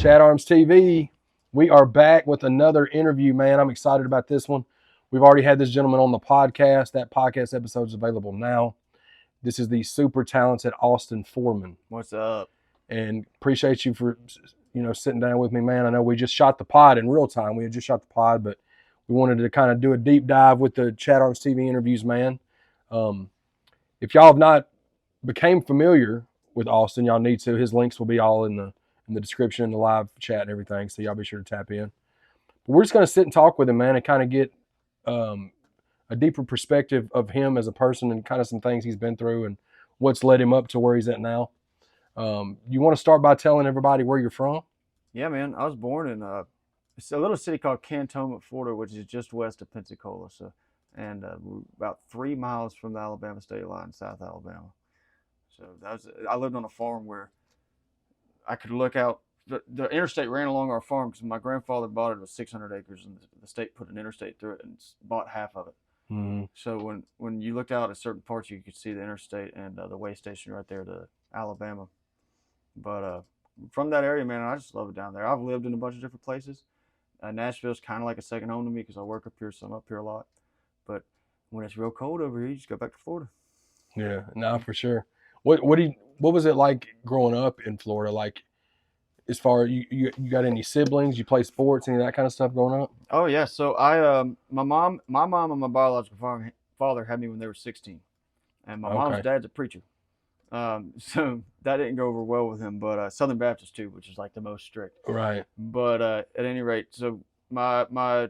ChadArmesTV. We are back with another interview, man. I'm excited about this one. We've already had this gentleman on the podcast. That podcast episode is available now. This is the super talented Austin Forman. What's up? And appreciate you for sitting down with me, man. I know we just shot the pod in real time. We had just shot the pod, but we wanted to kind of do a deep dive with the ChadArmesTV interviews, man. If y'all have not became familiar with Austin, y'all need to. His links will be all in the description, the live chat and everything, so y'all be sure to tap in. But we're just going to sit and talk with him, man, and kind of get a deeper perspective of him as a person and kind of some things he's been through and what's led him up to where he's at now. You want to start by telling everybody where you're from? Yeah, man. I was born in it's a little city called Cantonment, Florida, which is just west of Pensacola. And we're about 3 miles from the Alabama state line, South Alabama. So I lived on a farm where I could look out. The interstate ran along our farm because my grandfather bought it. It was 600 acres, and the state put an interstate through it and bought half of it. Mm-hmm. So when you looked out at certain parts, you could see the interstate and the way station right there to Alabama. But from that area, man, I just love it down there. I've lived in a bunch of different places. Nashville's kind of like a second home to me because I work up here, so I'm up here a lot. But when it's real cold over here, you just go back to Florida. Yeah, no, for sure. What was it like growing up in Florida? Like, as far as you got any siblings? You play sports, any of that kind of stuff growing up? Oh yeah. So my mom and my biological father had me when they were 16, and my mom's dad's a preacher. So that didn't go over well with him, but Southern Baptist too, which is like the most strict. Right. But at any rate, so my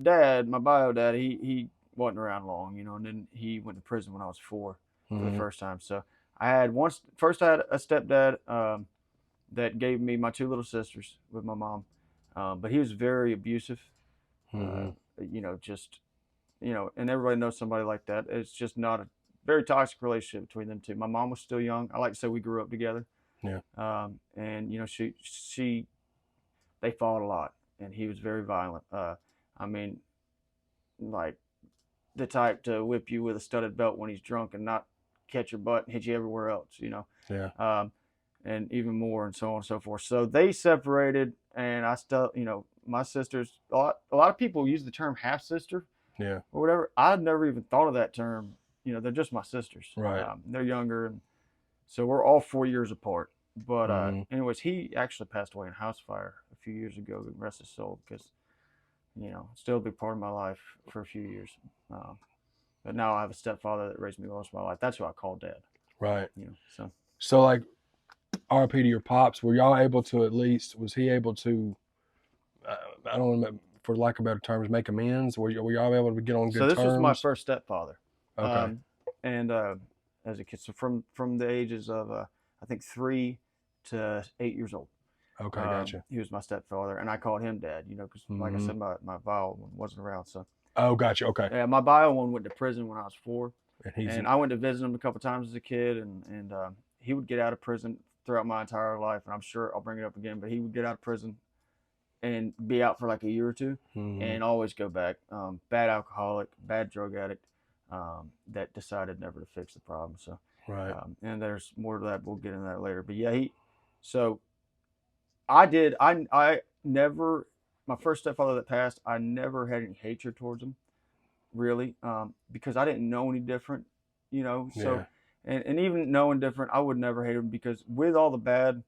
dad, my bio dad, he wasn't around long, and then he went to prison when I was 4 for the first time. So I had first I had a stepdad that gave me my 2 little sisters with my mom, but he was very abusive. And everybody knows somebody like that. It's just not a very toxic relationship between them two. My mom was still young. I like to say we grew up together. Yeah. And they fought a lot, and he was very violent. I mean, like the type to whip you with a studded belt when he's drunk and not catch your butt and hit you everywhere else, Yeah. And even more, and so on and so forth. So they separated, and I still, my sisters. A lot of people use the term half sister, Yeah. or whatever. I'd never even thought of that term. They're just my sisters. Right. They're younger, and so we're all 4 years apart. But anyways, he actually passed away in a house fire a few years ago. Rest his soul, because still a big part of my life for a few years. But now I have a stepfather that raised me most of my life. That's who I call dad. Right. So like, RP to your pops, were y'all able to was he able to, I don't know, for lack of better terms, make amends? Were y'all able to get on good terms? So this was my first stepfather. Okay. And as a kid, so from the ages of, I think 3 to 8 years old. Okay, gotcha. He was my stepfather, and I called him dad, because like I said, my bio one wasn't around. So. Oh, gotcha. Okay. Yeah, my bio one went to prison when I was 4. And I went to visit him a couple times as a kid, and he would get out of prison throughout my entire life, and I'm sure I'll bring it up again, but he would get out of prison and be out for like a year or 2 and always go back. Bad alcoholic, bad drug addict, that decided never to fix the problem. So, right. And there's more to that. We'll get into that later. But yeah, I never, my first stepfather that passed, I never had any hatred towards him, really, because I didn't know any different, so, Yeah. and even knowing different, I would never hate him, because with all the bad,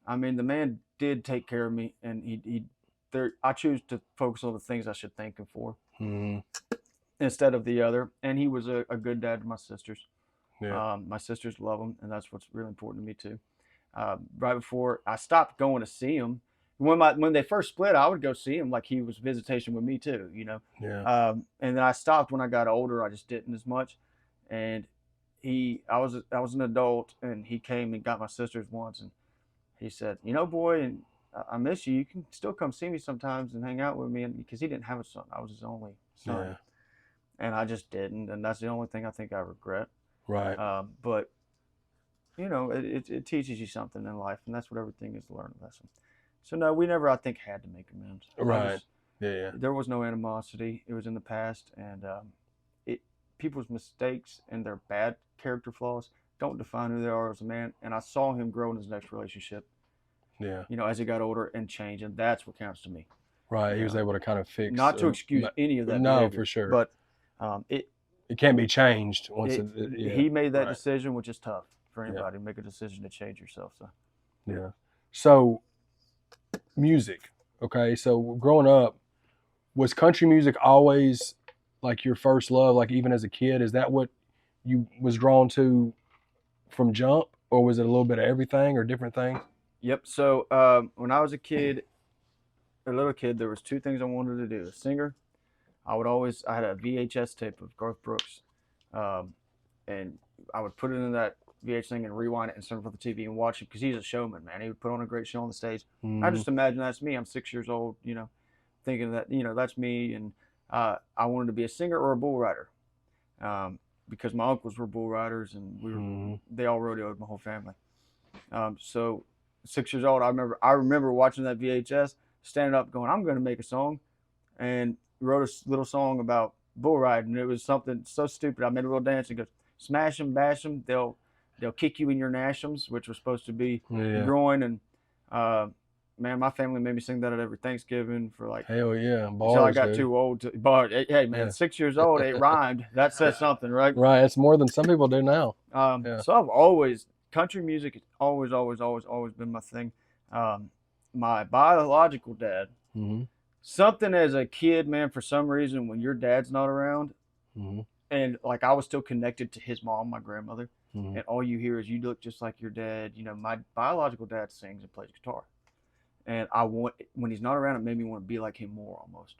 I mean, the man did take care of me, and I choose to focus on the things I should thank him for instead of the other. And he was a good dad to my sisters. Yeah. My sisters love him, and that's what's really important to me too. Right before I stopped going to see him, when they first split, I would go see him like he was visitation with me too, Yeah. And then I stopped when I got older. I just didn't as much. And I was an adult, and he came and got my sisters once, and he said, boy, and I miss you. You can still come see me sometimes and hang out with me, and because he didn't have a son, I was his only son, Yeah. and I just didn't, and that's the only thing I think I regret. Right. But it teaches you something in life, and that's what everything is, to learn a lesson. So no, we never, I think, had to make amends. Right. Yeah. There was no animosity. It was in the past, and people's mistakes and their bad character flaws don't define who they are as a man. And I saw him grow in his next relationship. Yeah. you know, as he got older and change, and that's what counts to me. Right. You He was know, able to kind of fix. not to excuse any of that No, behavior, for sure. but It can't be changed once yeah. he made that Right. decision, which is tough for Yeah. anybody to make a decision to change yourself. So Yeah. So music. Okay. So growing up, was country music always like your first love? Like even as a kid, is that what you was drawn to from jump, or was it a little bit of everything or different things? yep. So when I was a kid, a little kid, there was two things I wanted to do: a singer. I had a VHS tape of Garth Brooks, um, and I would put it in that VH thing and rewind it and turn it for the TV and watch it because he's a showman, man. He would put on a great show on the stage. I Mm-hmm. just imagine that's me. I'm 6 years old, you know, thinking that, you know, that's me. And I wanted to be a singer or a bull rider, because my uncles were bull riders and Mm-hmm. they all rodeoed my whole family. So 6 years old, I remember watching that VHS, standing up, going, "I'm going to make a song," and wrote a little song about bull riding. And it was something so stupid. I made a little dance and goes, "Smash them, bash them, they'll kick you in your nashums," which was supposed to be your Yeah. groin. And man, my family made me sing that at every Thanksgiving for like Hell yeah. until I Bars, got dude. too old to. But hey, man, Yeah. 6 years old, it rhymed. That says something, right? Right. It's more than some people do now. Yeah. So I've always country music has always been my thing. My biological dad, Mm-hmm. something as a kid, man, for some reason when your dad's not around, Mm-hmm. and like I was still connected to his mom, my grandmother, Mm-hmm. and all you hear is, "You look just like your dad." You know, my biological dad sings and plays guitar, and when he's not around, it made me want to be like him more almost.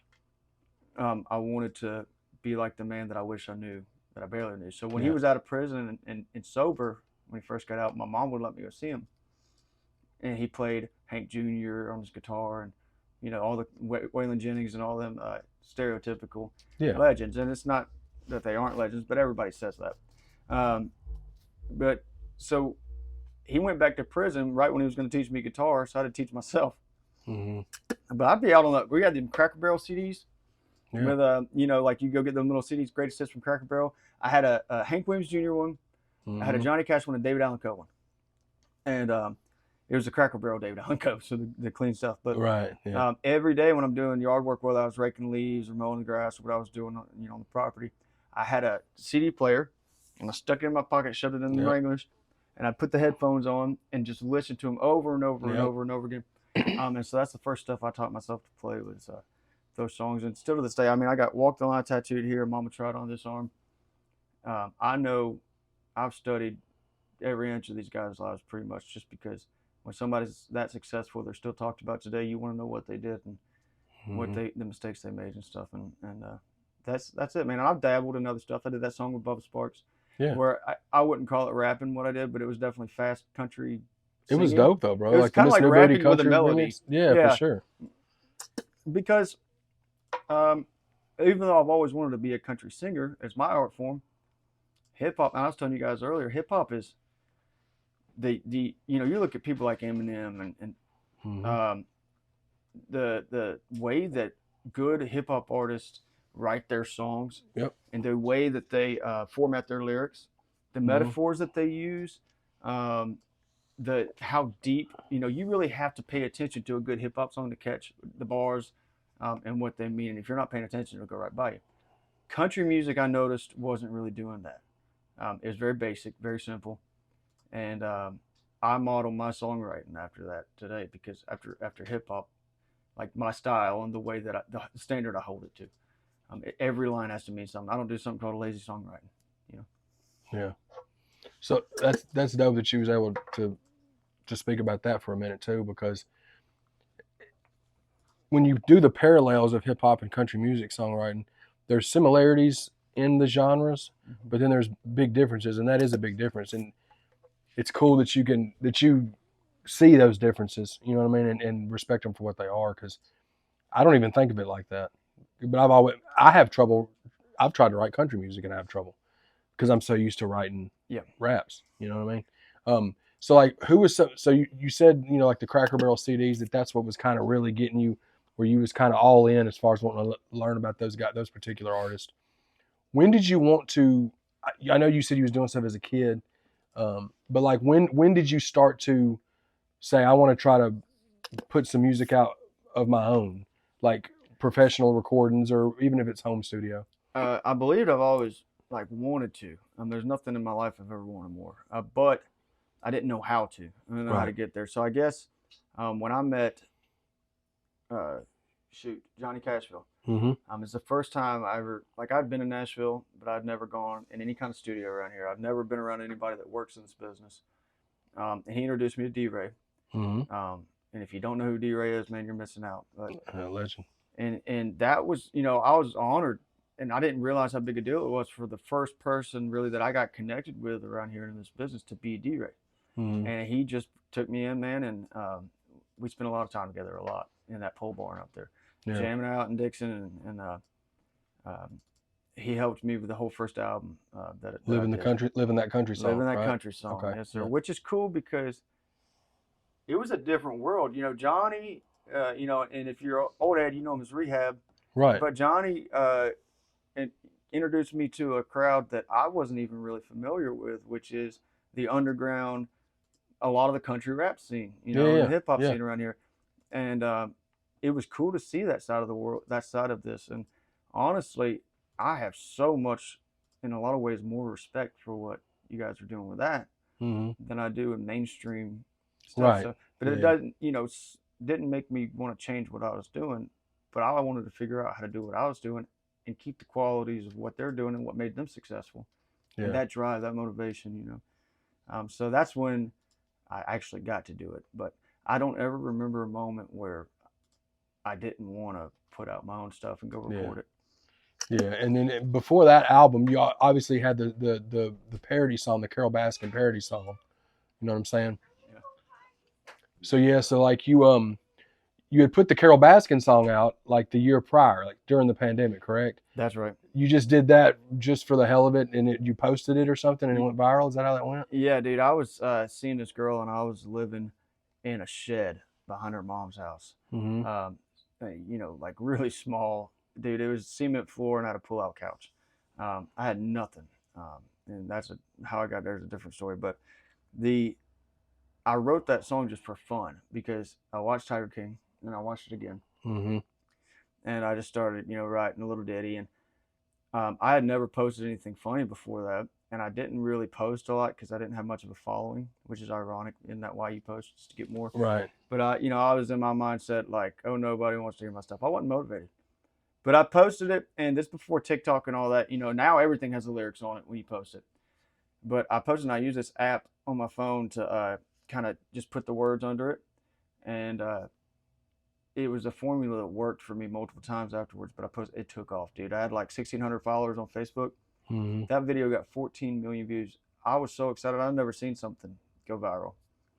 I wanted to be like the man that I wish I knew, that I barely knew. So when he Yeah. was out of prison and sober, when he first got out, my mom would let me go see him, and he played Hank Jr. on his guitar, and you know all the Waylon Jennings and all them stereotypical Yeah. legends. And it's not that they aren't legends, but everybody says that. But so he went back to prison right when he was going to teach me guitar, so I had to teach myself. Mm-hmm. But I'd be out on the. We had them Cracker Barrel CDs. Yeah. With you know, like you go get them little CDs, greatest hits from Cracker Barrel. I had a Hank Williams Jr. one. Mm-hmm. I had a Johnny Cash one, and David Allan Coe one, and it was the Cracker Barrel David Allan Coe, so the clean stuff. But Right. Yeah. every day when I'm doing yard work, whether I was raking leaves or mowing the grass or what I was doing, you know, on the property, I had a CD player, and I stuck it in my pocket, shoved it in the Yep. Wranglers, and I put the headphones on and just listened to them over and over and Yep. over and over again. And so that's the first stuff I taught myself to play was those songs. And still to this day, I mean, I got Walk the Line tattooed here, Mama Tried on this arm. I know I've studied every inch of these guys' lives pretty much, just because when somebody's that successful, they're still talked about today. You want to know what they did and what the mistakes they made and stuff. And that's it, man. And I've dabbled in other stuff. I did that song with Bubba Sparks, where I wouldn't call it rapping what I did, but it was definitely fast country singing. It was dope though, bro. It was like kind of like rapping with a country melody. remix. Yeah, for sure. Because even though I've always wanted to be a country singer as my art form, hip hop, and I was telling you guys earlier, hip hop is the you know, you look at people like Eminem and the way that good hip hop artists write their songs, and the way that they format their lyrics, the metaphors that they use, how deep, you know, you really have to pay attention to a good hip hop song to catch the bars and what they mean. And if you're not paying attention, it'll go right by you. Country music, I noticed, wasn't really doing that. It was very basic, very simple, and I model my songwriting after that today, because after hip hop, like my style and the way that the standard I hold it to, every line has to mean something. I don't do something called a lazy songwriting, you know. Yeah. So that's dope that you was able to speak about that for a minute too, because when you do the parallels of hip hop and country music songwriting, there's similarities in the genres, but then there's big differences, and that is a big difference. And it's cool that you see those differences, you know what I mean, and respect them for what they are, because I don't even think of it like that. But I have trouble. I've tried to write country music and I have trouble because I'm so used to writing raps, you know what I mean? So like, who was so you said, you know, like the Cracker Barrel CDs, that's what was kind of really getting you, where you was kind of all in as far as wanting to learn about those particular artists. When did you want to? I know you said you was doing stuff as a kid, but like when did you start to say, I want to try to put some music out of my own, like professional recordings, or even if it's home studio? I believe I've always like wanted to. There's nothing in my life I've ever wanted more, but I didn't know how to. I didn't know how to Right. get there. So I guess when I met, uh, Johnny Cashville, Mm-hmm. it's the first time I ever like I'd been in Nashville, but I'd never gone in any kind of studio around here. I've never been around anybody that works in this business. And he introduced me to D-Ray. Mm-hmm. And if you don't know who D-Ray is, man, you're missing out. But Legend. and that was, I was honored, and I didn't realize how big a deal it was for the first person really that I got connected with around here in this business to be D-Ray. Mm-hmm. And he just took me in, man, and we spent a lot of time together, a lot in that pole barn up there, Yeah. jamming out in Dixon, and um, he helped me with the whole first album Living that country song. living that right? country song. Okay. Yes, sir. Yeah. Which is cool because it was a different world. Johnny, and if you're old head, you know him as Rehab. Right. But Johnny introduced me to a crowd that I wasn't even really familiar with, which is the underground, a lot of the country rap scene, Yeah. and Yeah. the hip hop Yeah. scene around here. And it was cool to see that side of the world, that side of this. And honestly, I have so much, in a lot of ways, more respect for what you guys are doing with that Mm-hmm. than I do in mainstream stuff. Right. So, but it Yeah. doesn't, didn't make me want to change what I was doing. But I wanted to figure out how to do what I was doing and keep the qualities of what they're doing and what made them successful. Yeah. And that drive, that motivation, So that's when I actually got to do it. But I don't ever remember a moment where I didn't want to put out my own stuff and go record it. Yeah, and then before that album, you obviously had the parody song, the Carole Baskin parody song. You know what I'm saying? Yeah. So yeah, so like you had put the Carole Baskin song out like the year prior, like during the pandemic, correct? That's right. You just did that just for the hell of it, and you posted it or something, and it went viral. Is that how that went? Yeah, dude. I was seeing this girl, and I was living in a shed behind her mom's house. Mm-hmm. Like really small, dude. It was cement floor and I had a pull-out couch. I had nothing, and that's how I got there is a different story. But I wrote that song just for fun because I watched Tiger King and I watched it again, Mm-hmm. and I just started, writing a little ditty. And I had never posted anything funny before that, and I didn't really post a lot because I didn't have much of a following, which is ironic. Isn't that why you post, just to get more? Right. But I was in my mindset like, oh, nobody wants to hear my stuff. I wasn't motivated, but I posted it, and this before TikTok and all that. Now everything has the lyrics on it when you post it. But I posted, and I use this app on my phone to kind of just put the words under it, and it was a formula that worked for me multiple times afterwards. But it took off, dude. I had like 1,600 followers on Facebook. Mm-hmm. That video got 14 million views. I was so excited. I've never seen something go viral.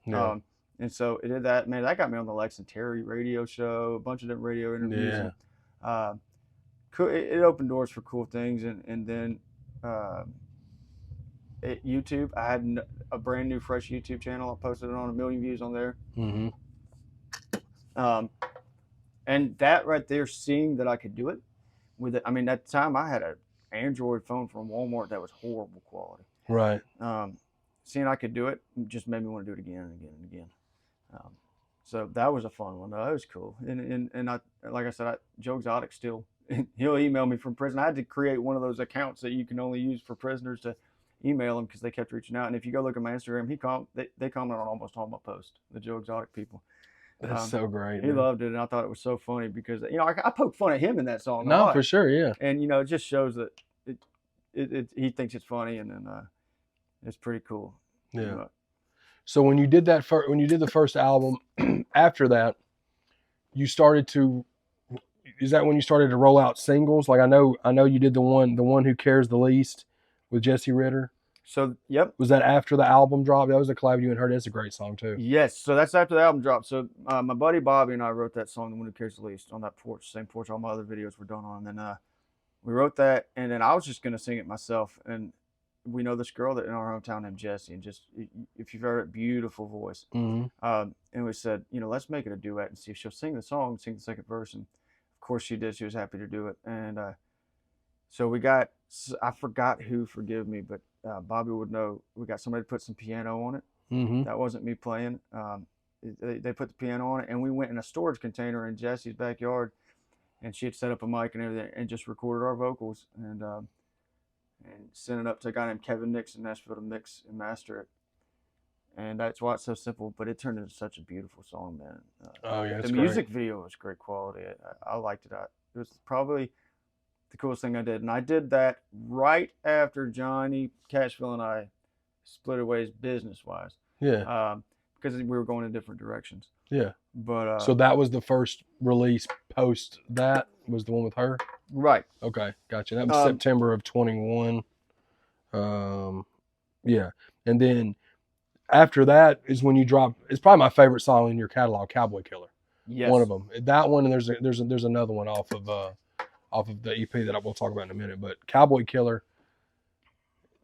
Yeah. And so it did that. Man, that got me on the Lex and Terry radio show, a bunch of different radio interviews. Yeah. And, it opened doors for cool things. And then YouTube, I had a brand new, fresh YouTube channel. I posted it on 1 million views on there. Mm-hmm. And that right there, seeing that I could do it with it. I mean, at the time I had an Android phone from Walmart that was horrible quality. Right. Seeing I could do it just made me want to do it again and again and again. So that was a fun one. That was cool. And I, like I said, Joe Exotic still, he'll email me from prison. I had to create one of those accounts that you can only use for prisoners to email him because they kept reaching out. And if you go look at my Instagram, they comment on almost all my posts, the Joe Exotic people. That's so great. He loved it, and I thought it was so funny because I poked fun at him in that song. No, for sure, yeah. And it just shows that he thinks it's funny, and then it's pretty cool. Yeah. So when you did the first album, after that, you started to. Is that when you started to roll out singles? Like I know you did the one Who Cares the Least with Jesse Ritter. So, yep. Was that after the album dropped? That was a collab you and heard. That's a great song too. Yes. So that's after the album dropped. So my buddy Bobby and I wrote that song, The One Who Cares the Least, on that porch, same porch all my other videos were done on. And then we wrote that, and then I was just going to sing it myself. And we know this girl that in our hometown named Jessie, and just, if you've heard it, beautiful voice. Mm-hmm. And we said, let's make it a duet and see if she'll sing the song, sing the second verse. And of course she did. She was happy to do it. And so I forgot who, forgive me, but Bobby would know. We got somebody to put some piano on it. Mm-hmm. That wasn't me playing. they put the piano on it, and we went in a storage container in Jesse's backyard, and she had set up a mic and everything, and just recorded our vocals and sent it up to a guy named Kevin Nix in Nashville to mix and master it. And that's why it's so simple, but it turned into such a beautiful song, man. Oh yeah, the music video was great quality. I liked it. It was probably the coolest thing I did, and I did that right after Johnny Cashville and I split ways business wise. Yeah. Because we were going in different directions. Yeah. But so that was the first release post that was the one with her? Right. Okay, gotcha. That was September of 21. Yeah. And then after that is when you drop, it's probably my favorite song in your catalog, Cowboy Killer. Yes. One of them. That one, and there's another one off of the EP that I will talk about in a minute. But Cowboy Killer,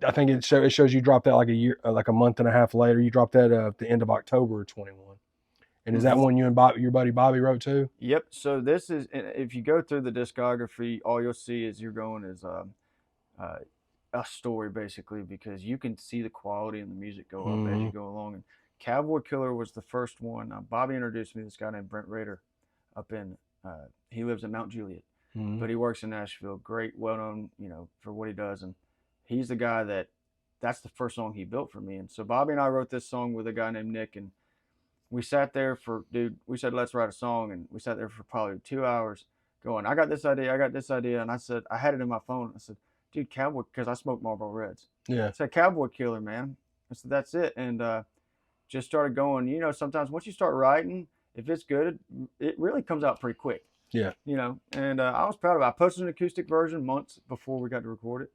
I think it shows you dropped that like a year, like a month and a half later. You dropped that at the end of October of 21. And is that one you and your buddy Bobby wrote too? Yep. So this is, if you go through the discography, all you'll see is a story basically, because you can see the quality and the music go up as you go along. And Cowboy Killer was the first one. Bobby introduced me to this guy named Brent Rader up in, he lives in Mount Juliet, but he works in Nashville. Great, well known, for what he does. And he's the guy that's the first song he built for me. And so Bobby and I wrote this song with a guy named Nick, and we sat there we said, let's write a song. And we sat there for probably 2 hours going, I got this idea. And I said, I had it in my phone. I said, dude, Cowboy, because I smoke Marlboro Reds. Yeah. I said, Cowboy Killer, man. I said, that's it. And just started going, sometimes once you start writing, if it's good, it really comes out pretty quick. Yeah. And I was proud of it. I posted an acoustic version months before we got to record it.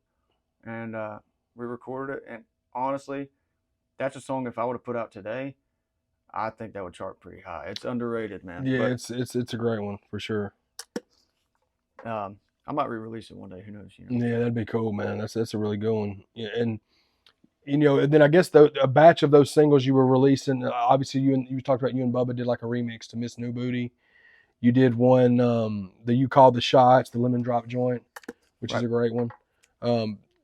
And we recorded it. And honestly, that's a song if I would have put out today, I think that would chart pretty high. It's underrated, man. Yeah, but it's a great one for sure. I might re-release it one day. Who knows? Yeah, that'd be cool, man. That's a really good one. Yeah, and and then I guess a batch of those singles you were releasing. Obviously, you talked about you and Bubba did like a remix to Miss New Booty. You did one that you called the Shots, the Lemon Drop joint, which is a great one.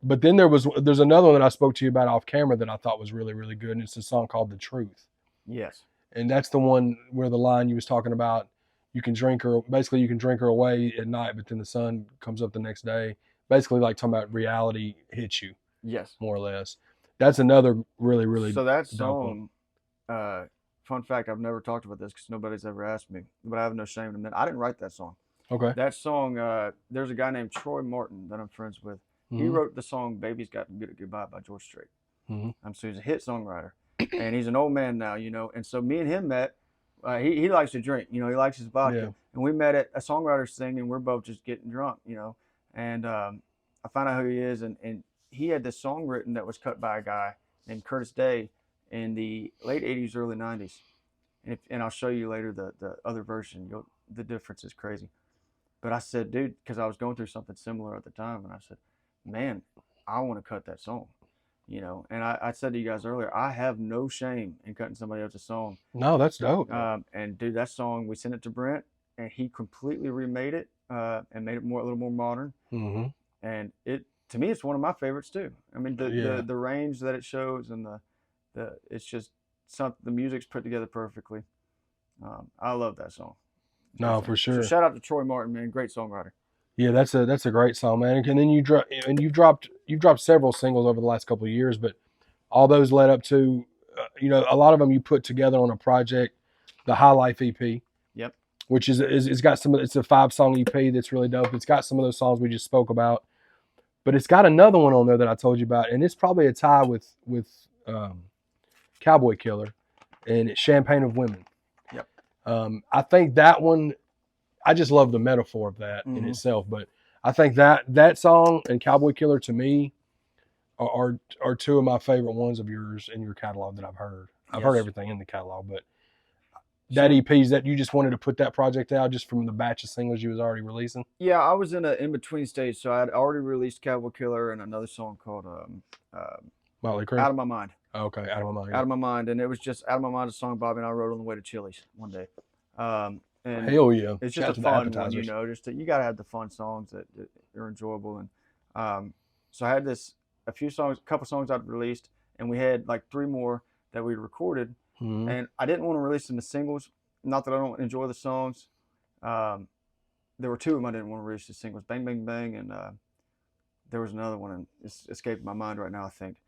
But then there's another one that I spoke to you about off camera that I thought was really, really good, and it's a song called The Truth. Yes. And that's the one where the line you was talking about, you can drink her away at night, but then the sun comes up the next day. Basically like talking about reality hits you. Yes. More or less. That's another really, really So that song, fun fact, I've never talked about this because nobody's ever asked me, but I have no shame to admit, I didn't write that song. Okay. That song, there's a guy named Troy Martin that I'm friends with. He wrote the song Baby's Got to Get It Goodbye by George Strait. So he's a hit songwriter. And he's an old man now, And so me and him met. He likes to drink, he likes his vodka. Yeah. And we met at a songwriter's thing, and we're both just getting drunk, And I found out who he is, and he had this song written that was cut by a guy named Curtis Day in the late 80s, early 90s. And I'll show you later the other version. The difference is crazy. But I said, dude, because I was going through something similar at the time, and I said, man, I want to cut that song. And I said to you guys earlier, I have no shame in cutting somebody else's song. No, that's dope. And dude, that song, we sent it to Brent, and he completely remade it and made it a little more modern. And to me, it's one of my favorites too. I mean, the range that it shows, and it's just the music's put together perfectly. I love that song. No, for sure. So shout out to Troy Martin, man, great songwriter. Yeah, that's a great song, man. And then you've dropped several singles over the last couple of years, but all those led up to, a lot of them you put together on a project, the High Life EP. Yep. Which it's got it's a 5-song EP that's really dope. It's got some of those songs we just spoke about, but it's got another one on there that I told you about, and it's probably a tie with Cowboy Killer, and it's Champagne of Women. Yep. I think that one. I just love the metaphor of that in itself, but I think that song and Cowboy Killer to me are two of my favorite ones of yours in your catalog that I've heard. I've heard everything in the catalog, but that EP's that you just wanted to put that project out just from the batch of singles you was already releasing. Yeah, I was in an in-between stage, so I had already released Cowboy Killer and another song called Motley Crue? Out of My Mind. Oh, okay, Out of My Mind. Yeah. Out of My Mind, and it was just Out of My Mind, a song Bobby and I wrote on the way to Chili's one day. And hell yeah! It's just a fun one, you got to have the fun songs that are enjoyable. And so I had a couple songs I'd released, and we had like 3 more that we recorded. And I didn't want to release them as singles. Not that I don't enjoy the songs. There were two of them I didn't want to release as singles, Bang Bang Bang, and there was another one, and it's escaped my mind right now, I think.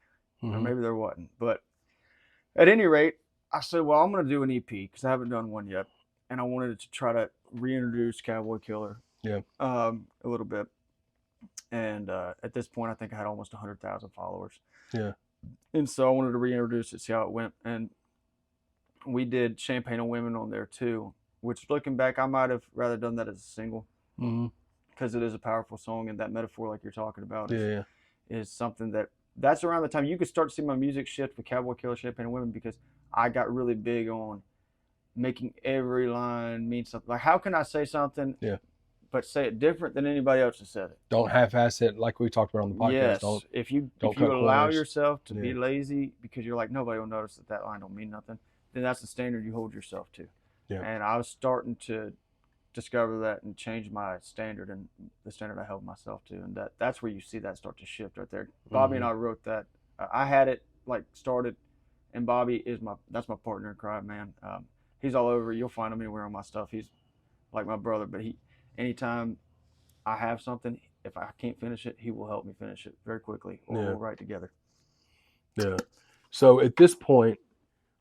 Or maybe there wasn't. But at any rate, I said, well, I'm going to do an EP because I haven't done one yet. And I wanted to try to reintroduce Cowboy Killer a little bit. And at this point, I think I had almost 100,000 followers. Yeah. And so I wanted to reintroduce it, see how it went. And we did Champagne and Women on there too, which looking back, I might have rather done that as a single because it is a powerful song. And that metaphor, like you're talking about, is something that's around the time you could start to see my music shift with Cowboy Killer, Champagne and Women, because I got really big on making every line mean something. Like, how can I say something but say it different than anybody else has said it? Don't half-ass it, like we talked about on the podcast. Yes. If you allow yourself to be lazy because you're like, nobody will notice that line don't mean nothing, then that's the standard you hold yourself to. Yeah. And I was starting to discover that and change my standard and the standard I held myself to. And that's where you see that start to shift right there. Bobby and I wrote that. I had it started, and Bobby that's my partner in crime, man. He's all over. You'll find him anywhere on my stuff. He's like my brother, but anytime I have something, if I can't finish it, he will help me finish it very quickly, or we'll write together. Yeah. So at this point,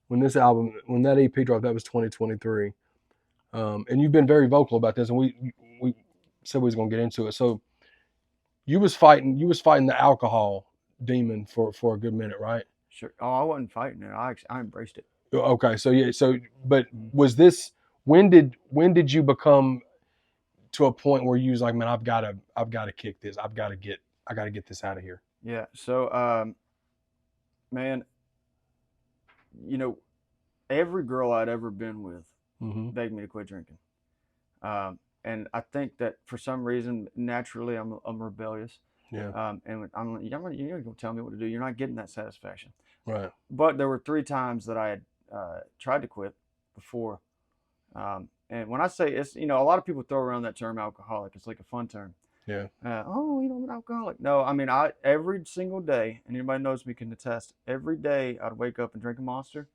when that EP dropped, that was 2023, and you've been very vocal about this, and we said we was gonna get into it. So you was fighting the alcohol demon for a good minute, right? Sure. Oh, I wasn't fighting it. I embraced it. Okay. So but was this, when did you become to a point where you was like, man, I've got to kick this. I got to get this out of here. Yeah. So, man, every girl I'd ever been with begged me to quit drinking. And I think that for some reason, naturally, I'm rebellious. Yeah. And you're not going to tell me what to do. You're not getting that satisfaction. Right. But there were 3 times that I had tried to quit before. And when I say it's, a lot of people throw around that term alcoholic. It's like a fun term. Yeah. I'm an alcoholic. No, I mean, every single day, and anybody knows me can attest, every day I'd wake up and drink a Monster,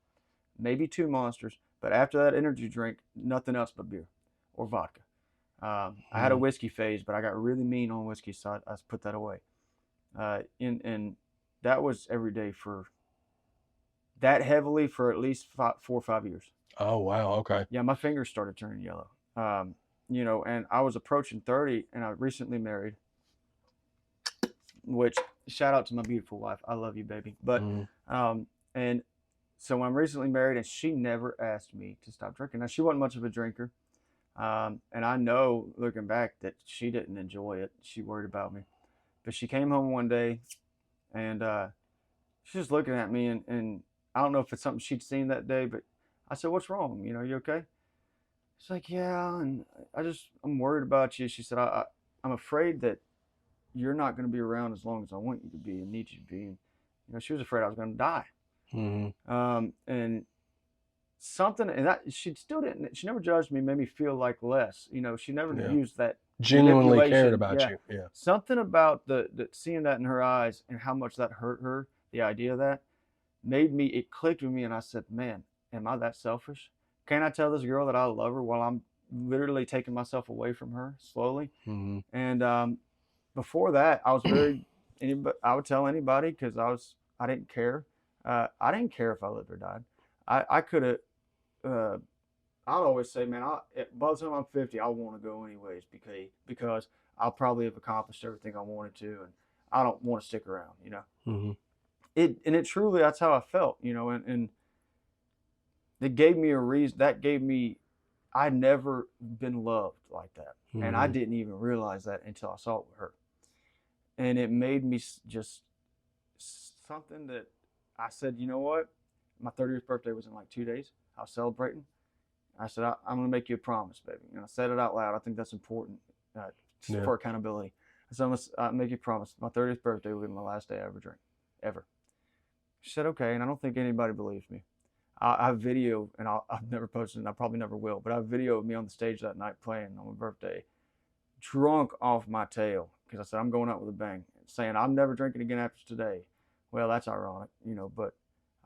maybe 2 Monsters. But after that energy drink, nothing else but beer or vodka. I had a whiskey phase, but I got really mean on whiskey, so I put that away. And that was every day that heavily for at least 4 or 5 years. Oh, wow. Okay. Yeah, my fingers started turning yellow. And I was approaching 30, and I recently married, which, shout out to my beautiful wife. I love you, baby. But, and so I'm recently married, and she never asked me to stop drinking. Now, she wasn't much of a drinker. And I know, looking back, that she didn't enjoy it. She worried about me. But she came home one day, and she's just looking at me, and I don't know if it's something she'd seen that day, but I said, "What's wrong? You okay?" She's like, "Yeah, and I'm worried about you." She said, I'm afraid that you're not going to be around as long as I want you to be and need you to be. And, she was afraid I was going to die. And something, and that she never judged me, made me feel like less. She never used that. Genuinely cared about you. Yeah. Something about the seeing that in her eyes and how much that hurt her, the idea of that, it clicked with me, and I said, man, am I that selfish? Can I tell this girl that I love her while I'm literally taking myself away from her slowly? And before that, I was I would tell anybody because I didn't care. I didn't care if I lived or died. I could have. I'd always say, man, by the time I'm 50, I want to go anyways because I'll probably have accomplished everything I wanted to, and I don't want to stick around. It truly, that's how I felt. And it gave me a reason. I'd never been loved like that. And I didn't even realize that until I saw it with her. And it made me just something that I said, you know what? My 30th birthday was in like 2 days. I was celebrating. I said, I'm going to make you a promise, baby. And I said it out loud. I think that's important for accountability. I said, I'm going to make you a promise. My 30th birthday will be my last day I ever drink, ever. She said, okay. And I don't think anybody believes me. I have video, and I've never posted it, and I probably never will, but I have video of me on the stage that night playing on my birthday, drunk off my tail, because I said, I'm going out with a bang, saying, I'm never drinking again after today. Well, that's ironic, but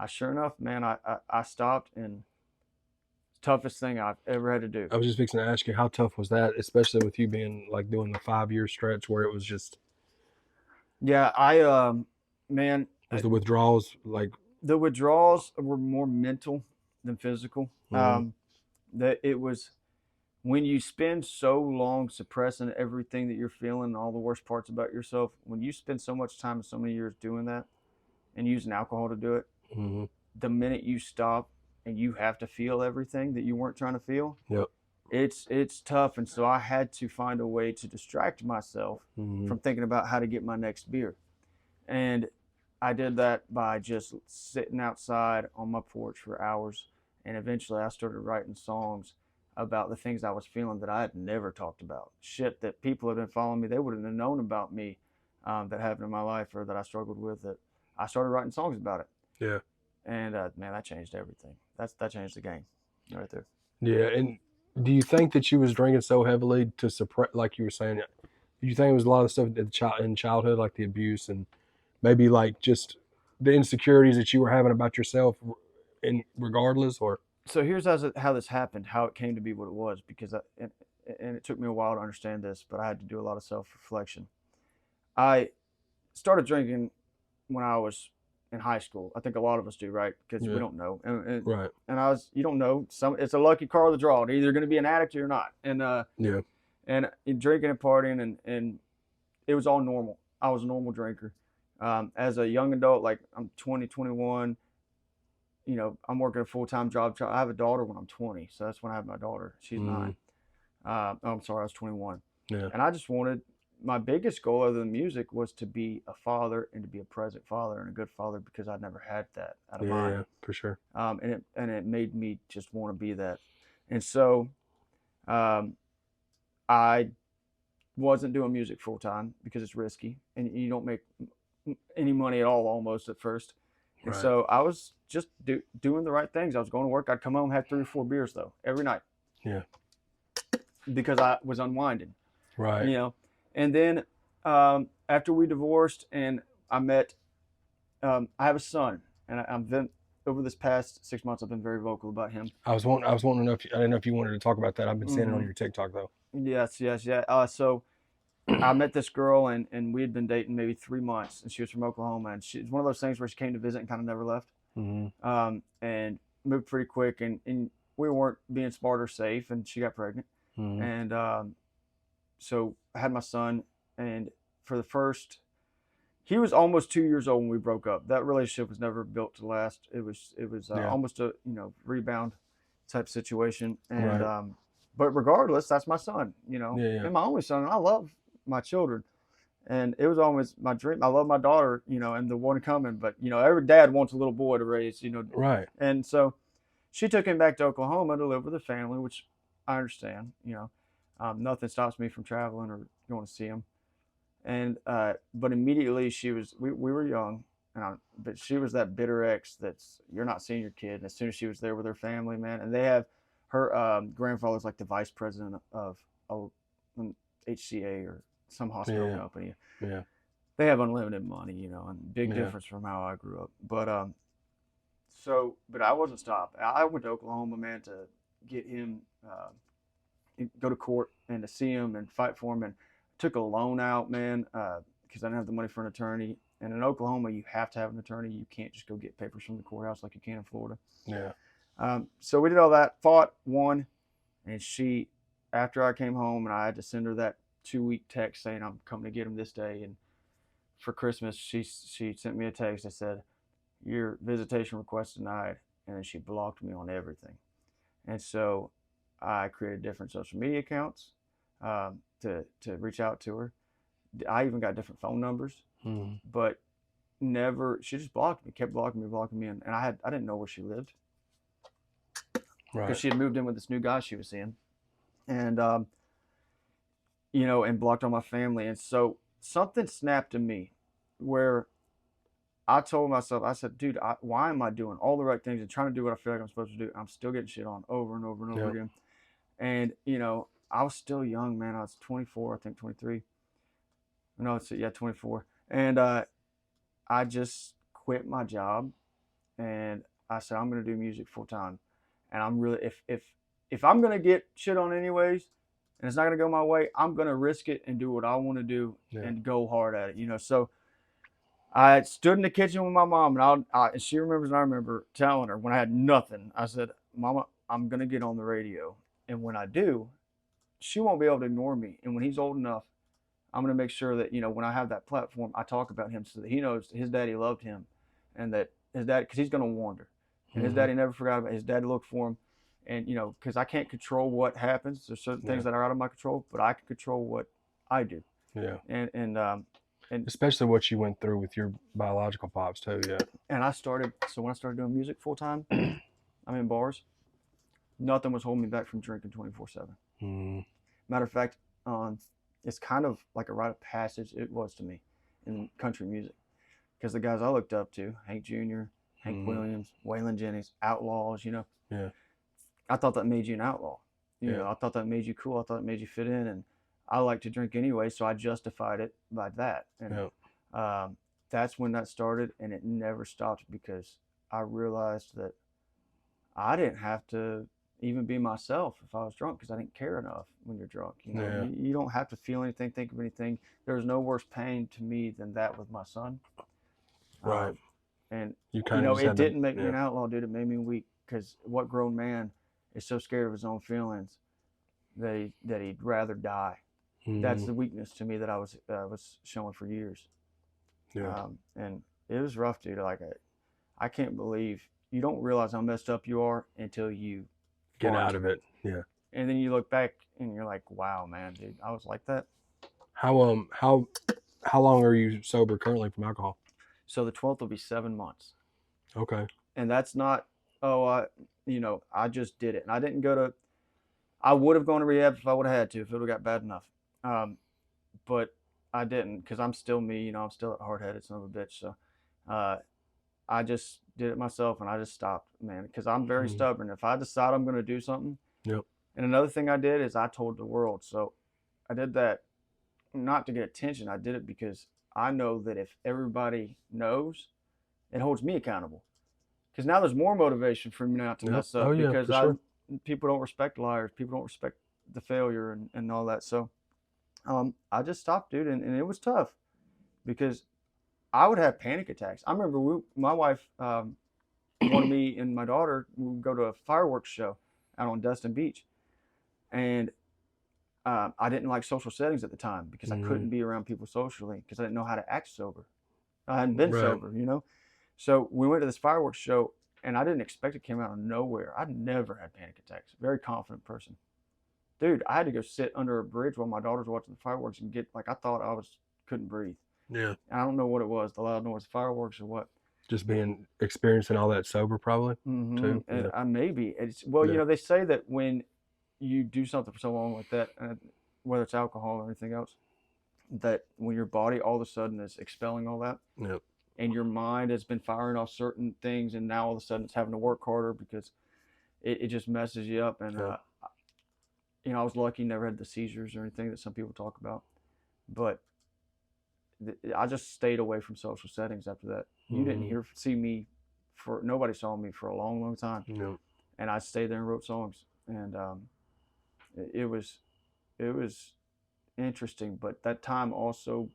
sure enough, man, I stopped, and toughest thing I've ever had to do. I was just fixing to ask you, how tough was that, especially with you being like doing the 5 year stretch where it was just, Yeah, man, was the withdrawals like, the withdrawals were more mental than physical. mm-hmm, That it was when you spend so long suppressing everything that you're feeling and all the worst parts about yourself, when you spend so much time and so many years doing that and using alcohol to do it, mm-hmm, the minute you stop and you have to feel everything that you weren't trying to feel, yep, it's tough. And so I had to find a way to distract myself mm-hmm, from thinking about how to get my next beer. And I did that by just sitting outside on my porch for hours. And eventually I started writing songs about the things I was feeling that I had never talked about. Shit that people had been following me, they wouldn't have known about me, that happened in my life or that I struggled with. That I started writing songs about it. yeah, And man, that changed everything. That changed the game right there. yeah. And do you think that you was drinking so heavily to suppress, like you were saying, do you think it was a lot of stuff in childhood, like the abuse and maybe like just the insecurities that you were having about yourself, in regardless, or? So here's how this happened, how it came to be what it was, because and it took me a while to understand this, but I had to do a lot of self-reflection. I started drinking when I was in high school. I think a lot of us do, right? Because we Yeah, don't know, right, and you don't know. It's a lucky card of the draw. You're either going to be an addict or you're not. yeah, And drinking and partying, and it was all normal. I was a normal drinker. As a young adult, like I'm 20, 21, I'm working a full-time job. I have a daughter when I'm 20, so that's when I have my daughter. She's mm-hmm, 9. I'm sorry, I was 21. yeah, And I just wanted, my biggest goal other than music was to be a father and to be a present father and a good father, because I'd never had that out of mine. yeah, for sure. And it made me just want to be that. And so um, I wasn't doing music full time because it's risky and you don't make any money at all almost at first. And Right. so I was just doing the right things. I was going to work. I'd come home, have 3 or 4 beers though every night Yeah. because I was unwinding, Right. you know. And then after we divorced and I met, I have a son, and I've been over this past 6 months. I've been very vocal about him. I was wanting to know if I didn't know if you wanted to talk about that. I've been seeing it on Mm-hmm. your TikTok though. Yes, yes, yeah. So I met this girl, and we had been dating maybe 3 months, and she was from Oklahoma, and she's one of those things where she came to visit and kind of never left, Mm-hmm. and moved pretty quick, and we weren't being smart or safe, and she got pregnant, Mm-hmm. and so I had my son, and for the first, he was almost 2 years old when we broke up. That relationship was never built to last. It was Yeah. almost a rebound type situation, and Right. but regardless, that's my son, Yeah. Yeah. and my only son, and I love my children. And it was always my dream. I love my daughter, and the one coming, but every dad wants a little boy to raise. Right. And so she took him back to Oklahoma to live with her family, which I understand. Nothing stops me from traveling or going to see him. And but immediately we were young, but she was that bitter ex that's, you're not seeing your kid. And as soon as she was there with her family, man, and they have her grandfather's like the vice president of HCA or some hospital Yeah. company. Yeah. They have unlimited money, and big Yeah. difference from how I grew up. But but I wasn't stopped. I went to Oklahoma, man, to get him, go to court and to see him and fight for him, and took a loan out, man, because I didn't have the money for an attorney. And in Oklahoma, you have to have an attorney. You can't just go get papers from the courthouse like you can in Florida. Yeah. So we did all that, fought, won, and after I came home, and I had to send her that 2-week text saying I'm coming to get him this day. And for Christmas, she sent me a text that said, "Your visitation request denied," and then she blocked me on everything. And so I created different social media accounts to reach out to her. I even got different phone numbers, Mm-hmm. but never. She just blocked me, kept blocking me, and I didn't know where she lived because Right. she had moved in with this new guy she was seeing, and and blocked all my family. And so something snapped in me where I told myself, I said, dude, why am I doing all the right things and trying to do what I feel like I'm supposed to do? I'm still getting shit on over and over and over Yeah. again. And, I was still young, man. I was 24, I think 23. No, 24. And I just quit my job and I said, I'm going to do music full time. And I'm really, if I'm going to get shit on anyways, and it's not going to go my way, I'm going to risk it and do what I want to do and go hard at it, you know? So I stood in the kitchen with my mom, and she remembers, and I remember telling her when I had nothing, I said, Mama, I'm going to get on the radio. And when I do, she won't be able to ignore me. And when he's old enough, I'm going to make sure that, you know, when I have that platform, I talk about him so that he knows his daddy loved him, and that his daddy, because he's going to wander. And his daddy never forgot about it. His daddy looked for him. And, you know, because I can't control what happens. There's certain things that are out of my control, but I can control what I do. Yeah. And especially what you went through with your biological pops too. Yeah. And when I started doing music full time, I'm in bars. Nothing was holding me back from drinking 24/7. Matter of fact, it's kind of like a rite of passage. It was to me in country music, because the guys I looked up to, Hank Jr., Hank Williams, Waylon Jennings, Outlaws, you know. Yeah. I thought that made you an outlaw. You know, I thought that made you cool. I thought it made you fit in, and I like to drink anyway, so I justified it by that. And that's when that started, and it never stopped, because I realized that I didn't have to even be myself if I was drunk, because I didn't care enough when you're drunk. You know, you don't have to feel anything, think of anything. There's no worse pain to me than that with my son. Right. And you know, it didn't make me an outlaw, dude. It made me weak, because what grown man is so scared of his own feelings that he'd rather die? That's the weakness to me that I was showing for years. Yeah. And it was rough, dude. Like I can't believe you don't realize how messed up you are until you get out of it. Yeah. And then you look back and you're like, wow, man, dude, I was like that. How long are you sober currently from alcohol? So the 12th will be 7 months. Okay. And that's not, I just did it. And I didn't I would have gone to rehab if I would have had to, if it would have got bad enough. But I didn't, because I'm still me, you know, I'm still a hard-headed son of a bitch. So I just did it myself, and I just stopped, man, because I'm very stubborn. If I decide I'm going to do something. Yep. And another thing I did is I told the world. So I did that not to get attention. I did it because I know that if everybody knows, it holds me accountable. Because now there's more motivation for me not to mess up, because people don't respect liars. People don't respect the failure and all that. So I just stopped, dude, and it was tough, because I would have panic attacks. I remember my wife wanted me and my daughter, we would go to a fireworks show out on Dustin Beach. And I didn't like social settings at the time, because I couldn't be around people socially, because I didn't know how to act sober. I hadn't been sober, you know. So we went to this fireworks show, and I didn't expect it. Came out of nowhere. I'd never had panic attacks. Very confident person. Dude, I had to go sit under a bridge while my daughter's watching the fireworks and I thought I couldn't breathe. Yeah. And I don't know what it was, the loud noise, fireworks or what. Just experiencing all that sober, probably. Too. And maybe you know, they say that when you do something for so long like that, whether it's alcohol or anything else, that when your body all of a sudden is expelling all that, and your mind has been firing off certain things, and now all of a sudden it's having to work harder, because it just messes you up. And you know, I was lucky, never had the seizures or anything that some people talk about, but I just stayed away from social settings after that. You didn't see me nobody saw me for a long, long time. And I stayed there and wrote songs, and it was interesting, but that time also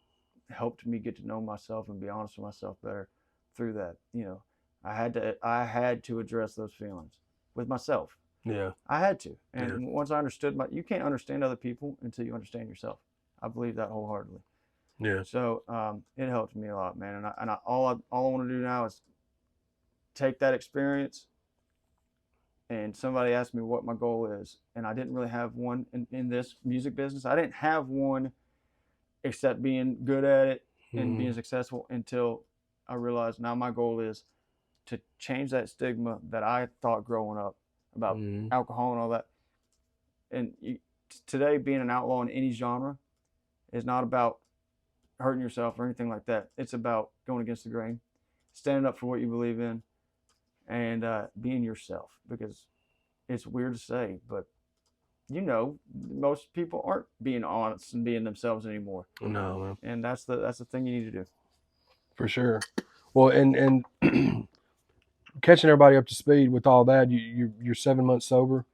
helped me get to know myself and be honest with myself better through that. You know, I had to address those feelings with myself. Yeah. I had to. And once I understood you can't understand other people until you understand yourself. I believe that wholeheartedly. Yeah. So it helped me a lot, man. And all I want to do now is take that experience. And somebody asked me what my goal is, and I didn't really have one in this music business. I didn't have one except being good at it and being successful, until I realized now my goal is to change that stigma that I thought growing up about alcohol and all that. And today, being an outlaw in any genre is not about hurting yourself or anything like that. It's about going against the grain, standing up for what you believe in, and being yourself. Because it's weird to say, but you know, most people aren't being honest and being themselves anymore. No, man. And that's the thing you need to do. For sure. Well, and catching everybody up to speed with all that, you're 7 months sober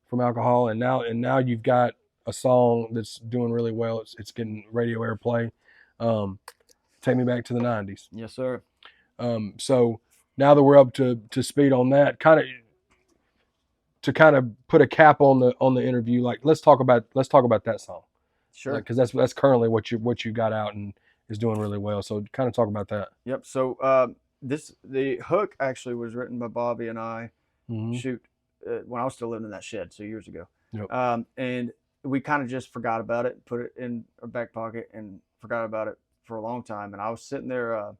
from alcohol, and now you've got a song that's doing really well. It's getting radio airplay. Take Me Back to the 90s. Yes, sir. So now that we're up to speed on that, kind of put a cap on the interview, like let's talk about that song. Sure. Because that's currently what you got out and is doing really well. So kind of talk about that. Yep. So the hook actually was written by Bobby and I. Shoot, when I was still living in that shed, so years ago. Yep. And we kind of just forgot about it, put it in our back pocket, and forgot about it for a long time. And I was sitting there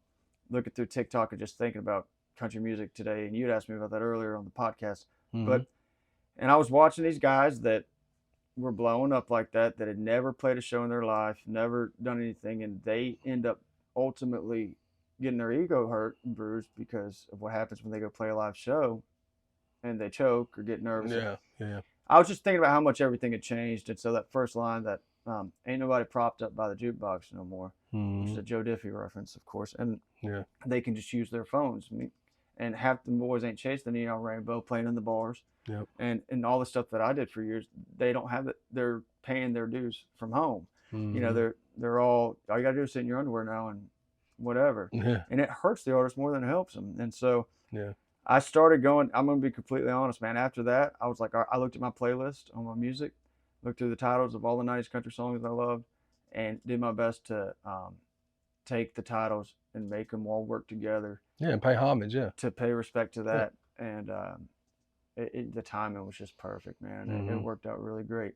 looking through TikTok and just thinking about country music today. And you'd asked me about that earlier on the podcast. And I was watching these guys that were blowing up like that had never played a show in their life, never done anything, and they end up ultimately getting their ego hurt and bruised because of what happens when they go play a live show and they choke or get nervous. Yeah. I was just thinking about how much everything had changed, and so that first line, that ain't nobody propped up by the jukebox no more, which is a Joe Diffie reference, of course, and they can just use their phones. And half the boys ain't chasing the neon rainbow, playing in the bars. Yep. And all the stuff that I did for years, they don't have it. They're paying their dues from home. You know, they're all you gotta do is sit in your underwear now and whatever. And it hurts the artist more than it helps them. And so I started going. I'm gonna be completely honest, man. After that, I was like, I looked at my playlist on my music, looked through the titles of all the 90s country songs I loved, and did my best to take the titles and make them all work together. Yeah, and pay homage. Yeah, to pay respect to that. And the timing was just perfect, man. It worked out really great.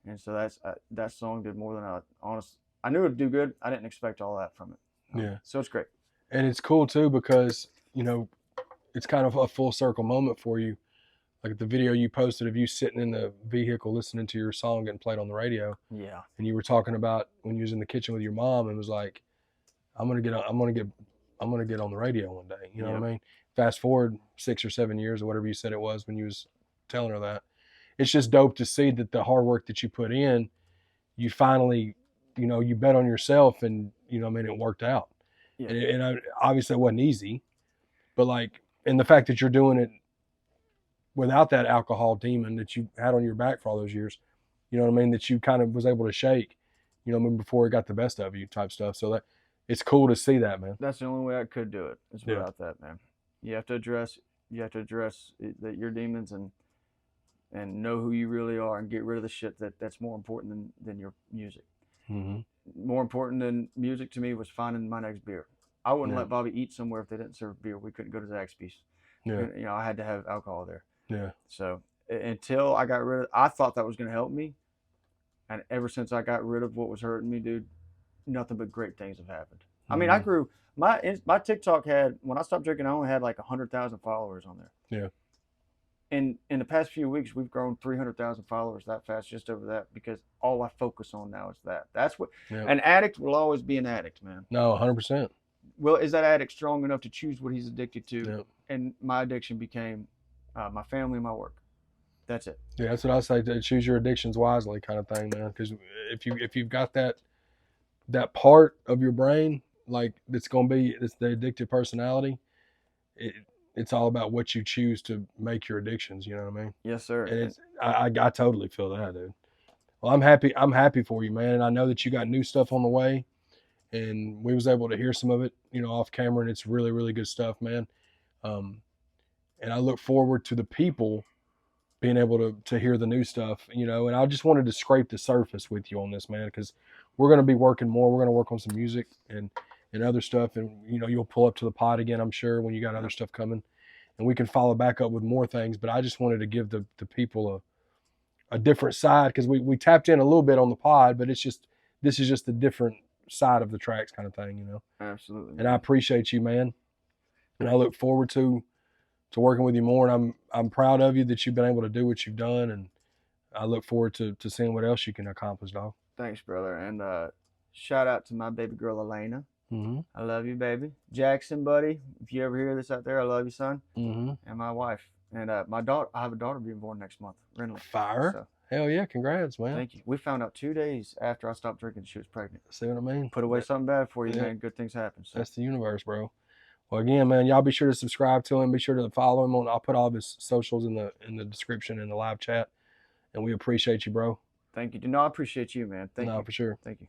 And so that song did more than I knew it'd do good. I didn't expect all that from it. So it's great. And it's cool too because it's kind of a full circle moment for you. Like the video you posted of you sitting in the vehicle listening to your song getting played on the radio. Yeah. And you were talking about when you was in the kitchen with your mom and was like, I'm gonna get on the radio one day. You know what I mean? Fast forward 6 or 7 years or whatever you said it was when you was telling her that. It's just dope to see that the hard work that you put in, you finally, you bet on yourself and, it worked out. Yeah. And obviously it wasn't easy, but and the fact that you're doing it without that alcohol demon that you had on your back for all those years, that you kind of was able to shake, before it got the best of you type stuff. So that it's cool to see that, man. That's the only way I could do it is without that, man. You have to address that your demons and know who you really are and get rid of the shit that's more important than your music. More important than music to me was finding my next beer. I wouldn't let Bobby eat somewhere if they didn't serve beer. We couldn't go to Zaxby's. I had to have alcohol there. So until I got rid of, I thought that was going to help me. And ever since I got rid of what was hurting me, dude, nothing but great things have happened. I mean, I grew, my TikTok when I stopped drinking, I only had like 100,000 followers on there. In the past few weeks, we've grown 300,000 followers that fast, just over that, because all I focus on now is that. That's what, an addict will always be an addict, man. No, 100%. Well, is that addict strong enough to choose what he's addicted to? And my addiction became my family and my work. That's it. Yeah, that's what I say. To choose your addictions wisely, kind of thing, man. Because if you've got that part of your brain, it's the addictive personality, it's all about what you choose to make your addictions. You know what I mean? Yes, sir. And I totally feel that, dude. Well, I'm happy for you, man. And I know that you got new stuff on the way, and we was able to hear some of it, off camera, and it's really, really good stuff, man. And I look forward to the people being able to hear the new stuff, and I just wanted to scrape the surface with you on this, man, because we're going to be working more. We're going to work on some music and other stuff. And, you'll pull up to the pod again, I'm sure, when you got other stuff coming, and we can follow back up with more things. But I just wanted to give the people a different side, because we tapped in a little bit on the pod, but this is just a different side of the tracks kind of thing, Absolutely. And I appreciate you, man. And I look forward to working with you more, and I'm proud of you that you've been able to do what you've done, and I look forward to seeing what else you can accomplish, dog. Thanks, brother. And shout out to my baby girl Elena. I love you, baby. Jackson, buddy, if you ever hear this out there, I love you, son. And my wife and my daughter. I have a daughter being born next month. Renly. Fire. So, hell yeah, congrats, man. Thank you. We found out 2 days after I stopped drinking she was pregnant. See what I mean? Put away something bad for you, man. Good things happen. So. That's the universe, bro. Well, again, man, y'all be sure to subscribe to him. Be sure to follow him on. I'll put all of his socials in the description in the live chat. And we appreciate you, bro. Thank you. No, I appreciate you, man. Thank No, you. for sure. Thank you.